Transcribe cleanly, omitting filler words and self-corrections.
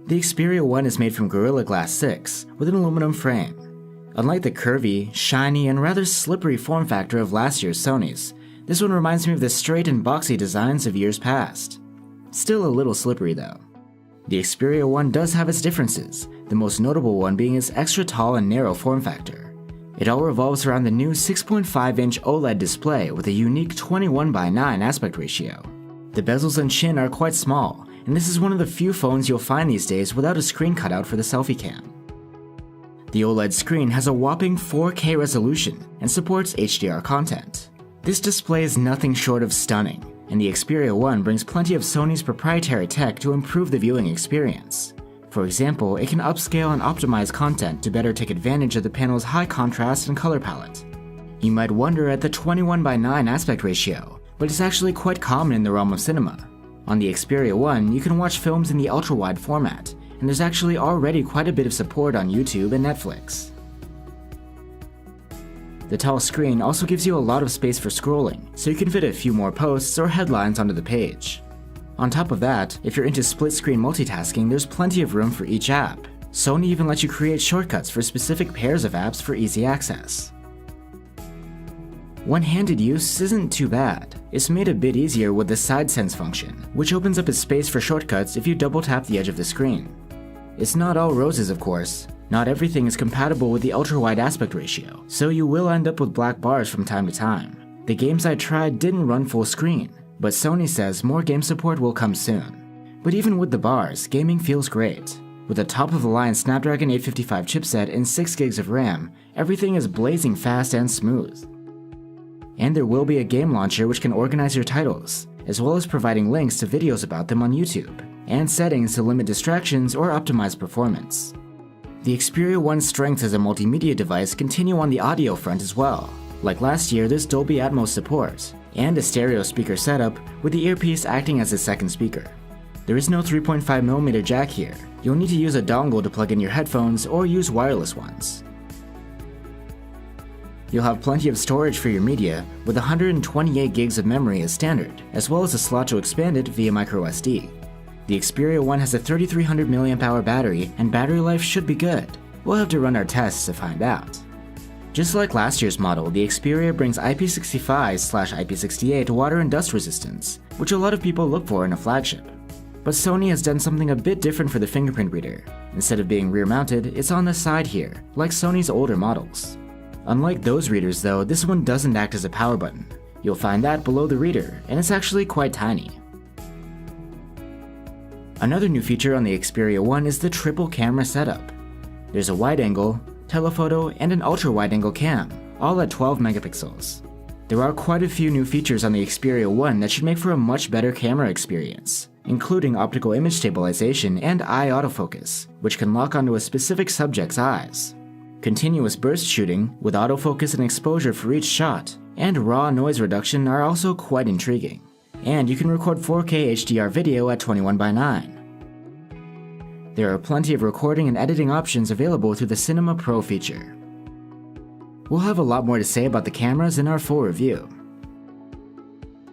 The Xperia 1 is made from Gorilla Glass 6 with an aluminum frame. Unlike the curvy, shiny, and rather slippery form factor of last year's Sony's, this one reminds me of the straight and boxy designs of years past. Still a little slippery though. The Xperia 1 does have its differences, the most notable one being its extra tall and narrow form factor. It all revolves around the new 6.5-inch OLED display with a unique 21:9 aspect ratio. The bezels and chin are quite small, and this is one of the few phones you'll find these days without a screen cutout for the selfie cam. The OLED screen has a whopping 4K resolution and supports HDR content. This display is nothing short of stunning, and the Xperia 1 brings plenty of Sony's proprietary tech to improve the viewing experience. For example, it can upscale and optimize content to better take advantage of the panel's high contrast and color palette. You might wonder at the 21:9 aspect ratio, but it's actually quite common in the realm of cinema. On the Xperia 1, you can watch films in the ultra-wide format, and there's actually already quite a bit of support on YouTube and Netflix. The tall screen also gives you a lot of space for scrolling, so you can fit a few more posts or headlines onto the page. On top of that, if you're into split-screen multitasking, there's plenty of room for each app. Sony even lets you create shortcuts for specific pairs of apps for easy access. One-handed use isn't too bad. It's made a bit easier with the Side Sense function, which opens up a space for shortcuts if you double-tap the edge of the screen. It's not all roses, of course. Not everything is compatible with the ultra-wide aspect ratio, so you will end up with black bars from time to time. The games I tried didn't run full screen, but Sony says more game support will come soon. But even with the bars, gaming feels great. With a top-of-the-line Snapdragon 855 chipset and 6 gigs of RAM, everything is blazing fast and smooth. And there will be a game launcher which can organize your titles, as well as providing links to videos about them on YouTube, and settings to limit distractions or optimize performance. The Xperia 1's strengths as a multimedia device continue on the audio front as well. Like last year, there's Dolby Atmos support, and a stereo speaker setup with the earpiece acting as a second speaker. There is no 3.5mm jack here. You'll need to use a dongle to plug in your headphones or use wireless ones. You'll have plenty of storage for your media, with 128 gigs of memory as standard, as well as a slot to expand it via microSD. The Xperia 1 has a 3300 mAh battery, and battery life should be good. We'll have to run our tests to find out. Just like last year's model, the Xperia brings IP65/IP68 water and dust resistance, which a lot of people look for in a flagship. But Sony has done something a bit different for the fingerprint reader. Instead of being rear-mounted, it's on the side here, like Sony's older models. Unlike those readers though, this one doesn't act as a power button. You'll find that below the reader, and it's actually quite tiny. Another new feature on the Xperia 1 is the triple camera setup. There's a wide angle, telephoto, and an ultra-wide-angle cam, all at 12 megapixels. There are quite a few new features on the Xperia 1 that should make for a much better camera experience, including optical image stabilization and eye autofocus, which can lock onto a specific subject's eyes. Continuous burst shooting, with autofocus and exposure for each shot, and raw noise reduction are also quite intriguing. And you can record 4K HDR video at 21:9. There are plenty of recording and editing options available through the Cinema Pro feature. We'll have a lot more to say about the cameras in our full review.